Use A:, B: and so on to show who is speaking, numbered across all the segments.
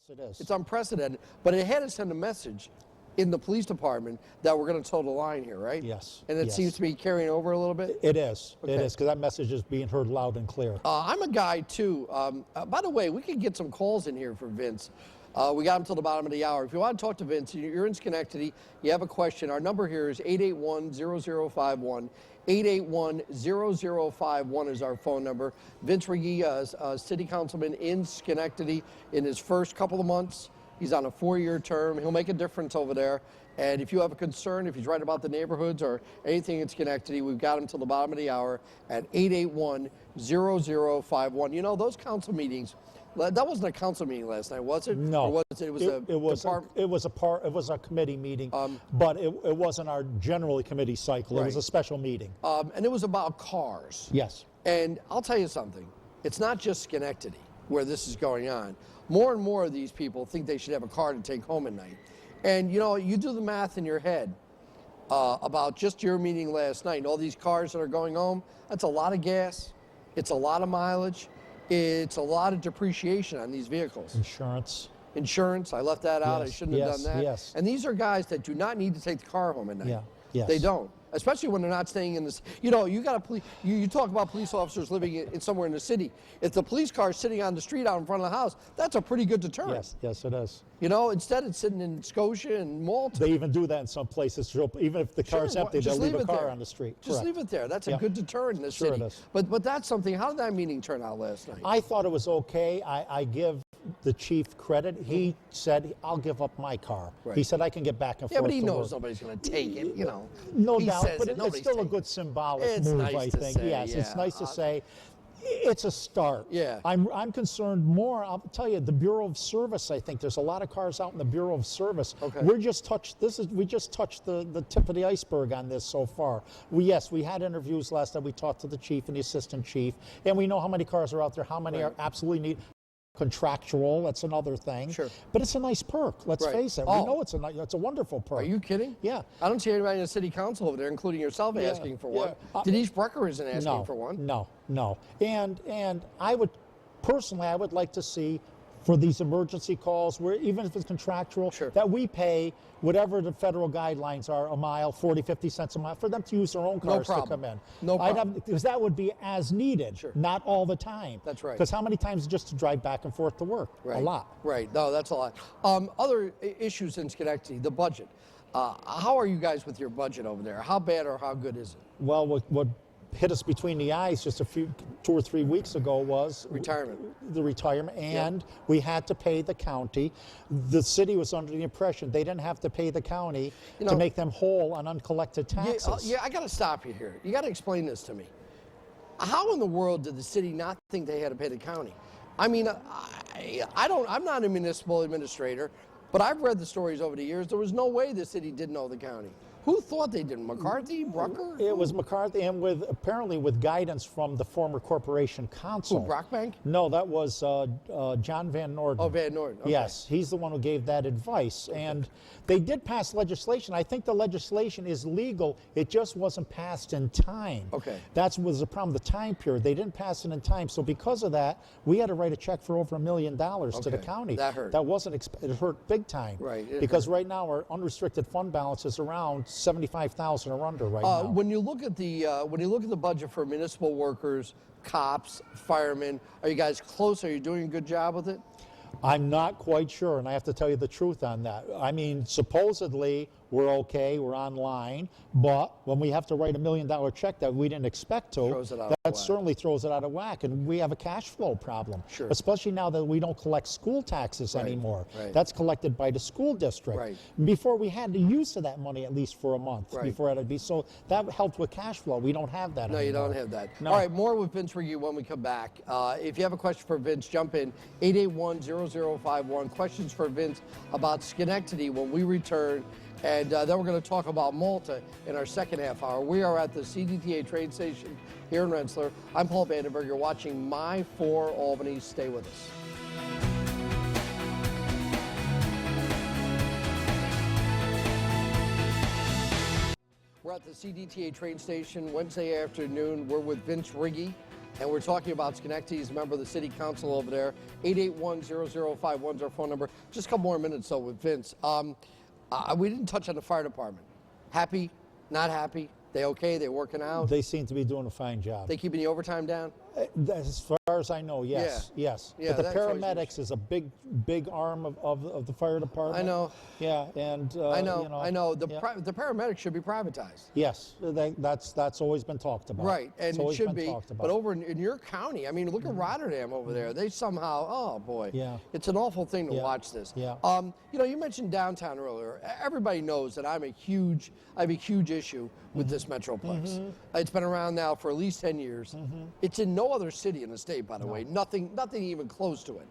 A: It is.
B: It's unprecedented, but it had to send a message in the police department that we're going to toe the line here, right?
A: Yes.
B: And it seems to be carrying over a little bit?
A: It is.
B: Okay.
A: It is, because that message is being heard loud and clear.
B: I'm a guy, too. By the way, we could get some calls in here for Vince. We got him till the bottom of the hour. If you want to talk to Vince, you're in Schenectady, you have a question, our number here is 881-0051. 881-0051 is our phone number. Vince Riggi, city councilman in Schenectady, in his first couple of months. He's on a 4-year term. He'll make a difference over there. And if you have a concern, if he's right about the neighborhoods or anything in Schenectady, we've got him till the bottom of the hour at 881-0051. You know, those council meetings, that wasn't a council meeting last night, was it?
A: No.
B: Or was it?
A: It was a committee meeting, but it wasn't our generally committee cycle. Right. It was a special meeting.
B: And it was about cars.
A: Yes.
B: And I'll tell you something. It's not just Schenectady where this is going on. More and more of these people think they should have a car to take home at night. And, you know, you do the math in your head about just your meeting last night and all these cars that are going home. That's a lot of gas. It's a lot of mileage. It's a lot of depreciation on these vehicles. Insurance, I left that out. Yes, I shouldn't have done that.
A: Yes.
B: And these are guys that do not need to take the car home at night.
A: Yeah. Yes.
B: They don't, especially when they're not staying in this. You know, you got you talk about police officers living in somewhere in the city. If the police car is sitting on the street out in front of the house, that's a pretty good deterrent.
A: Yes, yes, it is.
B: You know, instead it's sitting in Scotia and Malta.
A: They even do that in some places. Even if the car's empty, they'll leave a car on the street.
B: Just leave it there. That's a good deterrent in the city.
A: It is.
B: But that's something. How did that meeting turn out last night?
A: I thought it was okay. I give the chief credit. He said, I'll give up my car. Right. He said, I can get back and forth.
B: Yeah, but he
A: knows
B: work. Nobody's going to take it, you know.
A: No doubt, but it's still a good symbolic move,
B: nice
A: I think.
B: Say,
A: yes,
B: yeah.
A: It's nice to say. It's a start.
B: Yeah.
A: I'm concerned more. I'll tell you, the Bureau of Service. I think there's a lot of cars out in the Bureau of Service.
B: Okay.
A: We just touched the tip of the iceberg on this so far. We had interviews last night. We talked to the chief and the assistant chief, and we know how many cars are out there, how many are absolutely need. Contractual, that's another thing.
B: Sure.
A: But it's a nice perk, let's face it. We know it's a wonderful perk.
B: Are you kidding?
A: Yeah.
B: I don't see anybody in the city council over there, including yourself, asking for one. Denise Brucker isn't asking for one.
A: No. And I would like to see for these emergency calls, where even if it's contractual, that we pay whatever the federal guidelines are, a mile, 40, 50 cents a mile, for them to use their own cars to come in.
B: No problem.
A: Because that would be as needed, not all the time.
B: That's right.
A: Because how many times just to drive back and forth to work?
B: Right.
A: A lot.
B: Right. No, that's a lot. Other issues in Schenectady, the budget. How are you guys with your budget over there? How bad or how good is it?
A: Well, what hit us between the eyes just 2 or 3 weeks ago was the retirement, and we had to pay the county. The city was under the impression they didn't have to pay the county to make them whole on uncollected taxes.
B: I got to stop you here. You got to explain this to me. How in the world did the city not think they had to pay the county? I mean, I'm not a municipal administrator, but I've read the stories over the years. There was no way the city didn't owe the county. Who thought they didn't? McCarthy? Brucker?
A: It was McCarthy, and apparently with guidance from the former corporation council.
B: Who, Brockbank?
A: No, that was John Van Norden.
B: Oh, Van Norden. Okay.
A: Yes, he's the one who gave that advice. Okay. And they did pass legislation. I think the legislation is legal. It just wasn't passed in time.
B: Okay.
A: That was the problem, the time period. They didn't pass it in time. So because of that, we had to write a check for over $1 million to the county.
B: That hurt.
A: That wasn't, it hurt big time.
B: Right.
A: Because right now our unrestricted fund balance is around 75,000 or under right now.
B: When you look at the budget for municipal workers, cops, firemen, are you guys close? Are you doing a good job with it?
A: I'm not quite sure, and I have to tell you the truth on that. I mean, supposedly we're okay, we're online, but when we have to write $1 million check that we didn't expect to, that certainly throws it out of whack, and we have a cash flow problem.
B: Sure.
A: Especially now that we don't collect school taxes anymore.
B: Right.
A: That's collected by the school district.
B: Right.
A: Before we had the use of that money at least for a month before it had to be, so that helped with cash flow. We don't have that anymore.
B: No, you don't have that.
A: No.
B: All right, more with Vince Riggi when we come back. If you have a question for Vince, jump in, 881-0051. Questions for Vince about Schenectady when we return. And then we're going to talk about Malta in our second half hour. We are at the CDTA train station here in Rensselaer. I'm Paul Vandenburgh. You're watching My 4 Albany. Stay with us. We're at the CDTA train station Wednesday afternoon. We're with Vince Riggi, and we're talking about Schenectady. He's a member of the city council over there. 881-0051 is our phone number. Just a couple more minutes, though, with Vince. We didn't touch on the fire department. Happy? Not happy? They okay? They working out?
A: They seem to be doing a fine job.
B: They keeping the overtime down?
A: As far as I know, yes, yes.
B: Yeah,
A: but the
B: that's always
A: paramedics is a big arm of the fire department.
B: I know.
A: Yeah, and
B: I know.
A: you know,
B: I know. The paramedics should be privatized.
A: Yes, that's always been talked about.
B: Right, and it should be.
A: Talked about.
B: But over in your county, I mean, look at Rotterdam over there. They somehow, oh boy, it's an awful thing to watch this.
A: Yeah.
B: You know, you mentioned downtown earlier. Everybody knows that I have a huge issue with this Metroplex. It's been around now for at least 10 years. It's in no other city in the state, by the way. Nothing even close to it.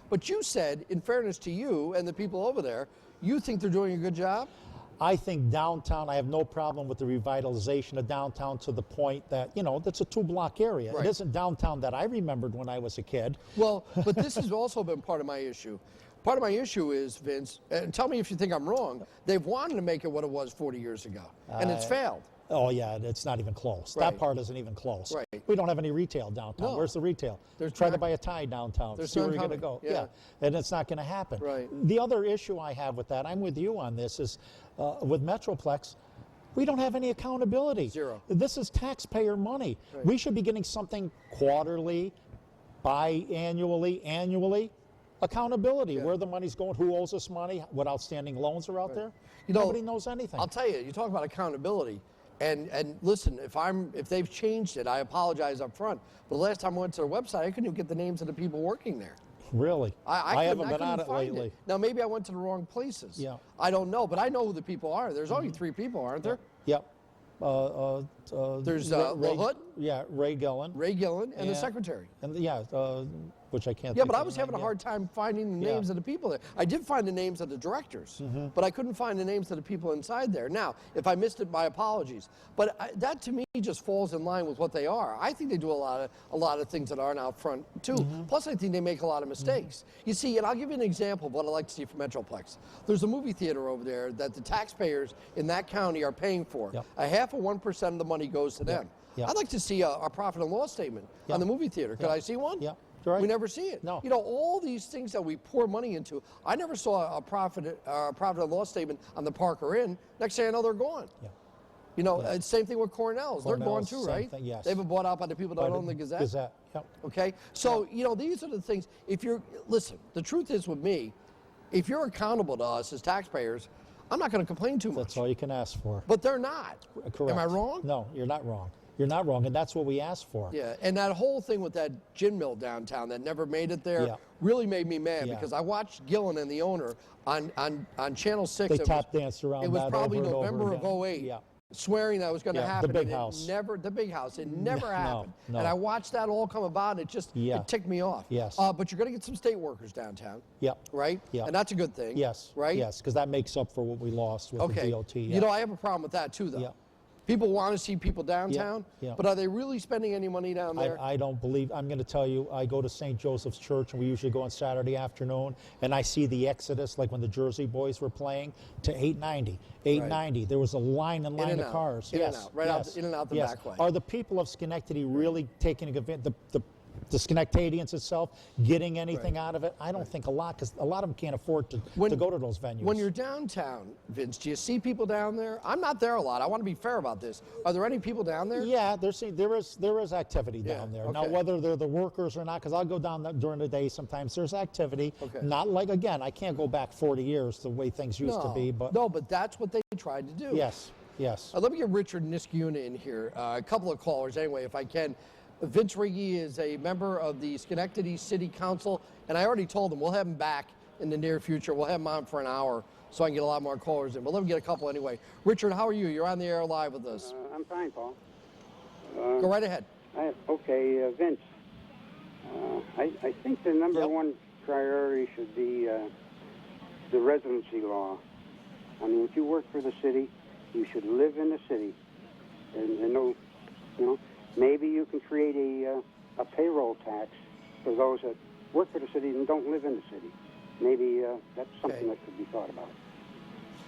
B: But you said, in fairness to you and the people over there, you think they're doing a good job?
A: I think downtown, I have no problem with the revitalization of downtown to the point that, you know, that's a 2-block area.
B: Right.
A: It isn't downtown that I remembered when I was a kid.
B: Well, but this has also been part of my issue. Part of my issue is, Vince, and tell me if you think I'm wrong, they've wanted to make it what it was 40 years ago, and it's failed.
A: Oh, yeah, it's not even close.
B: Right.
A: That part isn't even close.
B: Right.
A: We don't have any retail downtown.
B: No.
A: Where's the retail?
B: There's
A: Try to
B: not-
A: buy a tie downtown.
B: There's
A: See where
B: none
A: you're going to go.
B: coming. Yeah.
A: And it's not going to happen.
B: Right.
A: The other issue I have with that, I'm with you on this, is with Metroplex, we don't have any accountability.
B: Zero.
A: This is taxpayer money.
B: Right.
A: We should be getting something quarterly, biannually, annually. Accountability,
B: Yeah.
A: where the money's going, who owes us money, what outstanding loans are out there.
B: You know,
A: Nobody knows anything.
B: I'll tell you, you talk about accountability, and listen, if they've changed it, I apologize up front. But the last time I went to their website, I couldn't even get the names of the people working there.
A: Really?
B: I
A: haven't been
B: couldn't
A: on it
B: find
A: lately.
B: Now maybe I went to the wrong places.
A: Yeah.
B: I don't know, but I know who the people are. There's only 3 people, aren't there?
A: Yep.
B: There's
A: Ray,
B: Lahut,
A: yeah, Ray Gillen,
B: Ray Gillen, and the
A: Yeah.
B: secretary.
A: and which I can't.
B: Yeah,
A: think
B: but I
A: of
B: was
A: the
B: having a
A: name,
B: hard time finding the
A: Yeah.
B: names of the people there. I did find the names of the directors, but I couldn't find the names of the people inside there. Now, if I missed it, my apologies. But that to me just falls in line with what they are. I think they do a lot of things that aren't out front too. Plus, I think they make a lot of mistakes. You see, and I'll give you an example of what I like to see from Metroplex. There's a movie theater over there that the taxpayers in that county are paying for.
A: Yep.
B: A half of 1% of the money goes to them.
A: Yep.
B: I'd like to see a profit and loss statement on the movie theater. Could I see one?
A: Yeah. Right.
B: We never see it.
A: No.
B: You know, all these things that we pour money into, I never saw a profit and loss statement on the Parker Inn. Next thing I know, they're gone.
A: Yeah.
B: You know, same thing with Cornell's. They're gone
A: Cornell's,
B: too,
A: same
B: right?
A: thing, yes.
B: They've been bought out by the people that
A: By
B: own the Gazette.
A: Gazette. Yep.
B: Okay? So, you know, these are the things. Listen, the truth is with me, if you're accountable to us as taxpayers, I'm not going to complain too much.
A: That's all you can ask for.
B: But they're not.
A: Correct.
B: Am I wrong?
A: No, you're not wrong. You're not wrong, and that's what we asked for.
B: Yeah, and that whole thing with that gin mill downtown that never made it there really made me mad because I watched Gillen and the owner on Channel 6.
A: They tap danced around
B: It was
A: that
B: probably
A: over and over
B: November
A: again.
B: of 08.
A: Yeah.
B: Swearing that was going to happen.
A: The big
B: and
A: house.
B: The big house. It never happened.
A: no.
B: And I watched that all come about, and it just it ticked me off.
A: Yes.
B: But you're going to get some state workers downtown.
A: Yep.
B: Right?
A: Yep.
B: And that's a good thing.
A: Yes.
B: Right?
A: Yes, because that makes up for what we lost with the DOT.
B: You know, I have a problem with that too, though.
A: Yeah.
B: People want to see people downtown,
A: Yeah.
B: but are they really spending any money down there?
A: I don't believe, I'm going to tell you, I go to St. Joseph's Church, and we usually go on Saturday afternoon, and I see the exodus, like when the Jersey Boys were playing, to 890. 890. There was a line of cars.
B: In and out. Right out, in and out the back way.
A: Are the people of Schenectady really taking advantage, the Schenectadians itself, getting anything out of it? I don't think a lot, because a lot of them can't afford to go to those venues.
B: When you're downtown, Vince, do you see people down there? I'm not there a lot. I want to be fair about this. Are there any people down there?
A: Yeah, there is activity down there. Now, whether they're the workers or not, because I'll go down during the day sometimes, there's activity.
B: Okay.
A: Not like, again, I can't go back 40 years the way things used to be. But
B: No, but that's what they tried to do.
A: Yes, yes.
B: Let me get Richard Niskuna in here. A couple of callers, anyway, if I can. Vince Riggi is a member of the Schenectady City Council, and I already told him we'll have him back in the near future. We'll have him on for an hour so I can get a lot more callers in. But let me get a couple anyway. Richard, how are you? You're on the air live with us.
C: I'm fine, Paul.
B: Go right ahead.
C: Vince. I think the number one priority should be the residency law. I mean, if you work for the city, you should live in the city, and no, you know. Maybe you can create a payroll tax for those that work for the city and don't live in the city. Maybe that's something that could be thought about.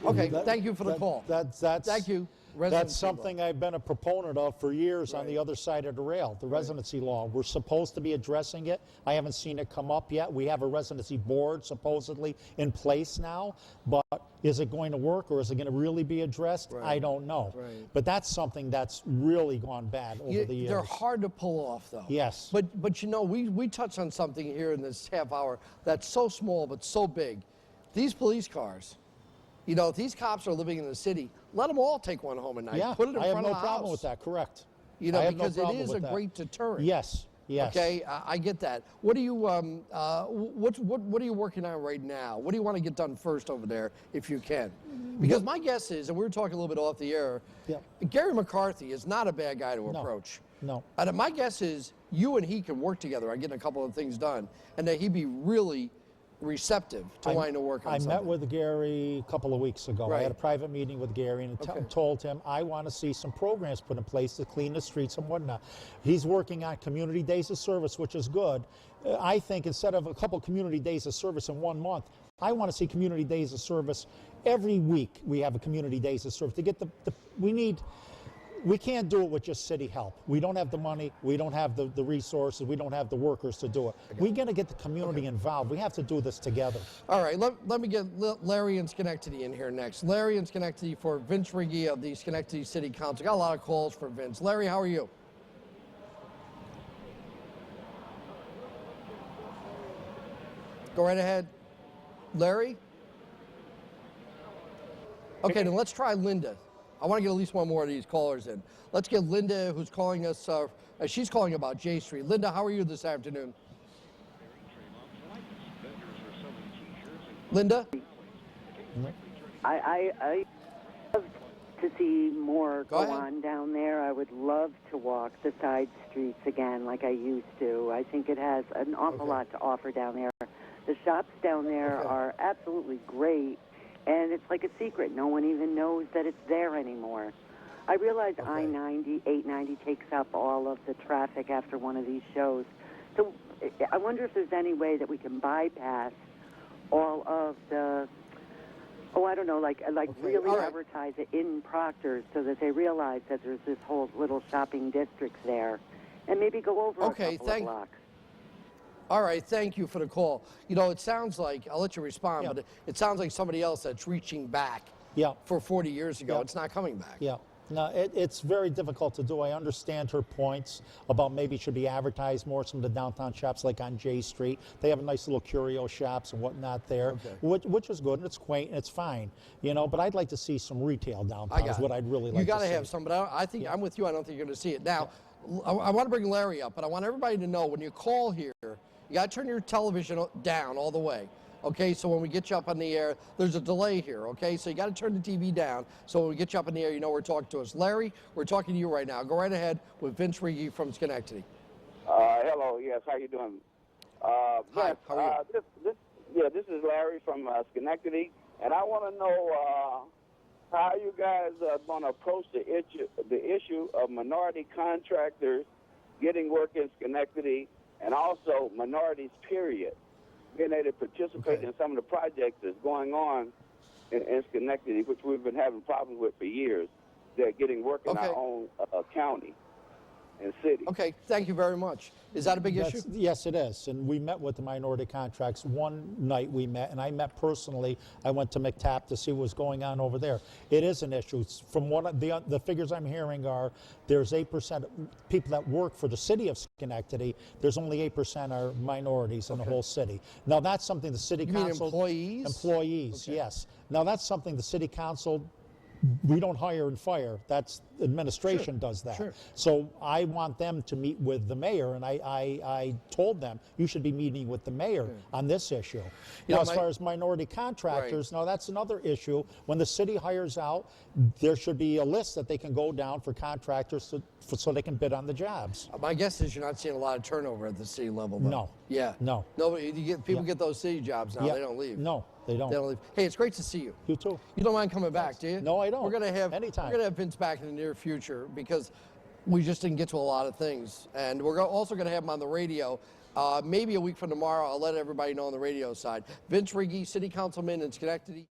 B: Okay, thank you for the call.
A: That's
B: Thank you.
A: That's something I've been a proponent of for years on the other side of the rail, the residency law. We're supposed to be addressing it. I haven't seen it come up yet. We have a residency board supposedly in place now, but is it going to work or is it going to really be addressed? I don't know. But that's something that's really gone bad over the years.
B: They're hard to pull off, though.
A: Yes.
B: But you know, we touched on something here in this half hour that's so small but so big. These police cars, you know, if these cops are living in the city, let them all take one home at night.
A: Yeah,
B: Put it in
A: I have
B: front
A: no
B: of the
A: problem
B: house.
A: with that, correct.
B: You know,
A: I have no
B: because it
A: problem
B: is
A: with
B: a
A: that.
B: great deterrent.
A: Yes, yes.
B: Okay, I get that. What are you what are you working on right now? What do you want to get done first over there, if you can? Because my guess is, and we were talking a little bit off the air, Gary McCarthy is not a bad guy to approach.
A: No.
B: And my guess is you and he can work together on getting a couple of things done, and that he'd be really receptive to wanting to work on something.
A: I met with Gary a couple of weeks ago. I had a private meeting with Gary and told him I want to see some programs put in place to clean the streets and whatnot. He's working on community days of service, which is good. I think instead of a couple community days of service in 1 month, I want to see community days of service every week. We have a community days of service to get we can't do it with just city help. We don't have the money, we don't have the resources, we don't have the workers to do it. We got to get the community involved. We have to do this together.
B: All right, let me get Larry in Schenectady in here next. Larry in Schenectady for Vince Riggi of the Schenectady City Council. Got a lot of calls for Vince. Larry, how are you? Go right ahead. Larry? Okay, then let's try Linda. I want to get at least one more of these callers in. Let's get Linda, who's calling us. She's calling about J Street. Linda, how are you this afternoon? Linda?
D: I love to see more go
B: ahead.
D: on down there. I would love to walk the side streets again like I used to. I think it has an awful lot to offer down there. The shops down there are absolutely great. And it's like a secret. No one even knows that it's there anymore. I realize I-90, 890 takes up all of the traffic after one of these shows. So I wonder if there's any way that we can bypass all of the, I don't know, like really advertise it in Proctor's so that they realize that there's this whole little shopping district there. And maybe go over a couple of blocks.
B: All right, thank you for the call. You know, it sounds like, I'll let you respond, but it sounds like somebody else that's reaching back for 40 years ago. It's not coming back.
A: Yeah. No, it's very difficult to do. I understand her points about maybe it should be advertised more, some of the downtown shops like on J Street. They have a nice little curio shops and whatnot there, which is good and it's quaint and it's fine. You know, but I'd like to see some retail downtown is what I'd really like to see.
B: You got to have some, but I think I'm with you. I don't think you're going to see it. Now, I want to bring Larry up, but I want everybody to know when you call here, you got to turn your television down all the way. Okay, so when we get you up on the air, there's a delay here, okay? So you got to turn the TV down so when we get you up in the air, you know we're talking to us. Larry, we're talking to you right now. Go right ahead with Vince Riggi from Schenectady.
E: Hello, yes, how you doing?
B: Hi, how are you?
E: This is Larry from Schenectady, and I want to know how you guys are going to approach the issue of minority contractors getting work in Schenectady, and also minorities, period, being able to participate in some of the projects that's going on in Schenectady, which we've been having problems with for years. They're getting work in our own county and city.
B: Okay, thank you very much. Is that a big issue?
A: Yes, it is. And we met with the minority contracts. One night we met, and I met personally. I went to McTapp to see what was going on over there. It is an issue. From what the figures I'm hearing are, there's 8% of people that work for the city of Schenectady. There's only 8% are minorities in the whole city. Now that's something the city council.
B: Mean employees?
A: Employees, yes. Now that's something the city council. We don't hire and fire. That's administration does that.
B: Sure.
A: So I want them to meet with the mayor, and I told them you should be meeting with the mayor on this issue. Now, as far as minority contractors, now that's another issue. When the city hires out, there should be a list that they can go down for contractors so they can bid on the jobs.
B: My guess is you're not seeing a lot of turnover at the city level, though.
A: No.
B: Yeah.
A: No.
B: Nobody. People get those city jobs now. They don't leave.
A: No, they don't.
B: They don't leave. Hey, it's great to see you.
A: You too.
B: You don't mind coming back, do you?
A: No, I don't.
B: We're gonna have
A: anytime.
B: We're gonna have Vince back in the near future because we just didn't get to a lot of things, and we're also gonna have him on the radio. Maybe a week from tomorrow. I'll let everybody know on the radio side. Vince Riggi, City Councilman in Schenectady.